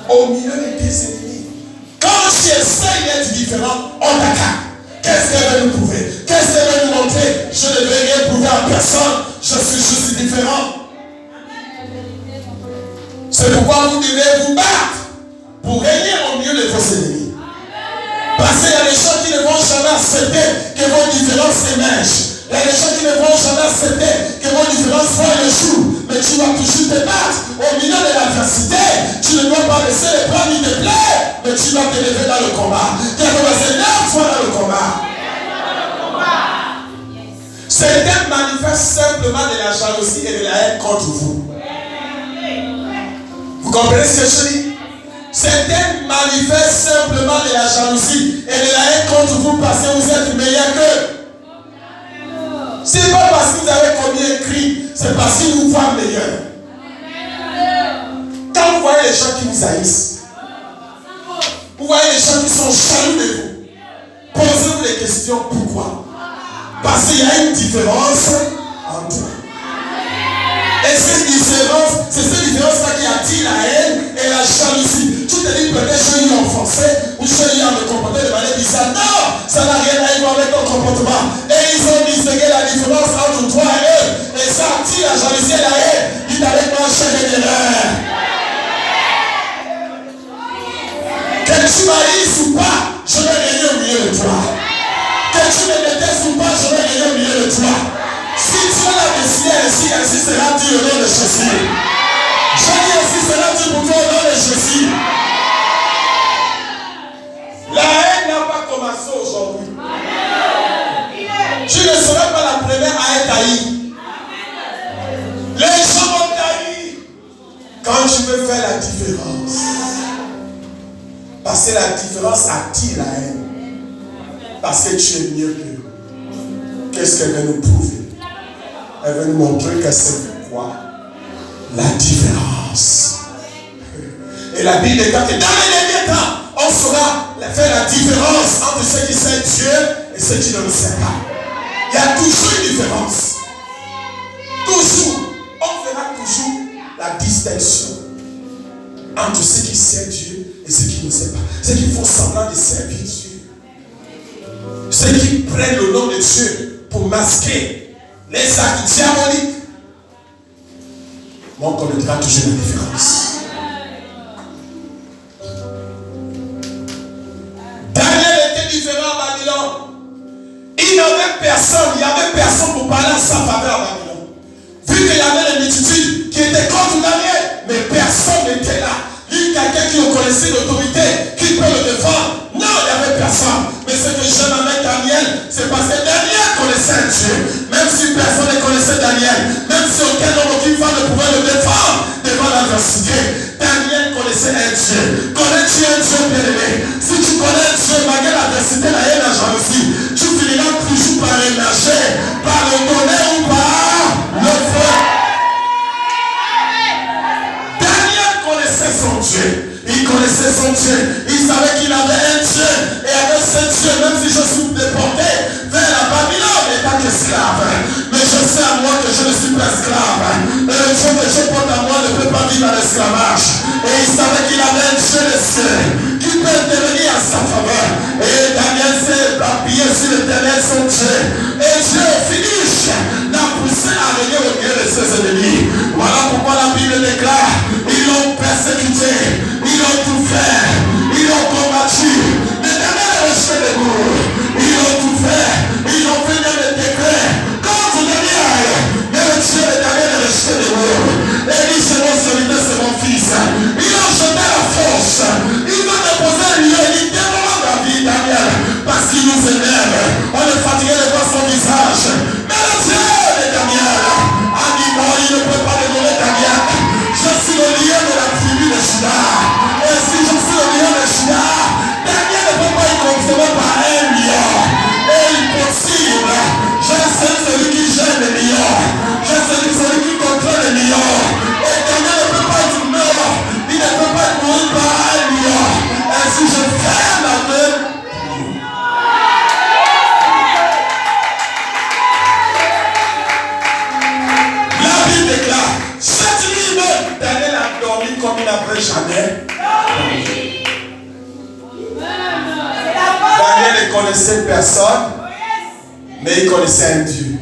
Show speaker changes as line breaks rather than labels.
au milieu de tes ennemis. Quand tu essaies d'être différent, on t'attaque. Qu'est-ce qu'elle veut nous prouver? Qu'est-ce qu'elle veut nous montrer? Je ne vais rien prouver à personne. Je suis juste différent. C'est pourquoi vous devez vous battre pour régner au milieu de vos ennemis. Parce qu'il y a des gens qui ne vont jamais accepter que vos différences émergent. Il y a des gens qui ne vont jamais accepter que vos différences voient le jour. Mais tu vas toujours te battre au milieu de l'adversité. Tu ne dois pas laisser les bras ni te plaire, mais tu vas te lever dans le combat. Tu vas passer 9 fois dans le combat. Certains manifestent simplement de la jalousie et de la haine contre vous. Vous comprenez ce que je dis? Certains manifestent simplement de la jalousie et de la haine contre vous parce que vous êtes meilleurs qu'eux. Ce n'est pas parce que vous avez commis un crime, c'est parce qu'ils vous voient meilleurs. Quand vous voyez les gens qui vous haïssent, vous voyez les gens qui sont jaloux de vous, posez-vous des questions. Pourquoi? Parce qu'il y a une différence entre vous. Et cette différence, c'est cette différence-là qui attire la haine et la jalousie. Tu te dis peut-être je suis offensé ou je suis à me comporter de manière bizarre. Non, ça n'a rien à voir avec ton comportement. Et ils ont distingué la différence entre toi et eux. Et ça attire la jalousie et la haine. Dites avec moi, chef de l'erreur. Que tu m'haïsses ou pas, je vais régner au milieu de toi. Que tu me détestes ou pas, je vais régner au milieu de toi. Si Dieu l'a décidé ainsi sera dit au nom de Jésus. Je dis ainsi sera dit pour toi au nom de Jésus. La haine n'a pas commencé aujourd'hui. Tu ne seras pas la première à être haï. Les gens vont t'haïr quand tu veux faire la différence. Parce que la différence attire la haine. Parce que tu es mieux qu'eux. Qu'est-ce qu'elle veut nous prouver? Elle veut nous montrer que c'est quoi? La différence. Et la Bible déclare que dans les derniers temps, on saura faire la différence entre ceux qui savent Dieu et ceux qui ne le savent pas. Il y a toujours une différence. Toujours. On fera toujours la distinction entre ceux qui savent Dieu et ceux qui ne savent pas. Ceux qui font semblant de servir Dieu. Ceux qui prennent le nom de Dieu pour masquer les actes diaboliques. Mais on connaîtra toujours la différence. Daniel était différent à Babylone. Il n'y avait personne pour parler en sa faveur à Babylone. Vu qu'il y avait les multitudes qui étaient contre Daniel, mais personne n'était là. Il y a quelqu'un qui connaissait l'autorité, qui peut le défendre. Non, il n'y avait personne. Mais ce que j'aime avec Daniel, c'est parce que Daniel connaissait Dieu. Même si personne ne connaissait Daniel, même si aucun homme, aucune femme ne pouvait le défendre devant l'adversité, Daniel connaissait un Dieu. Connais-tu un Dieu bien-aimé? Si tu connais Dieu, malgré l'adversité, la haine, la jalousie, tu finiras toujours par émerger, par le bonheur ou par le feu. Daniel connaissait son Dieu. Il connaissait son Dieu. Il savait qu'il avait un Dieu. Et avec ce Dieu, même si je suis déporté vers la Babylone, étant qu'esclave, mais je sais à moi que je ne suis pas esclave. Et le Dieu que je porte à moi ne peut pas vivre à l'esclavage. Et il savait qu'il avait un Dieu de ciel qui peut intervenir à sa faveur. Et Daniel s'est appuyé sur l'Éternel, son Dieu. Et Dieu, au finish, l'a poussé à régner au milieu de ses ennemis. Voilà pourquoi la Bible déclare, ils l'ont persécuté. Ils ont tout fait, ils ont combattu, mais Daniel est resté debout. Ils ont tout fait, ils ont fait des décrets contre Daniel, mais le Dieu de Daniel est resté debout. Et dit c'est mon serviteur, c'est mon fils. Ils ont jeté la force, ils ont déposé un lieu, ils demandent la vie Daniel, parce qu'il nous énerve. On est fatigué de voir Daniel ne connaissait personne, mais il connaissait un Dieu.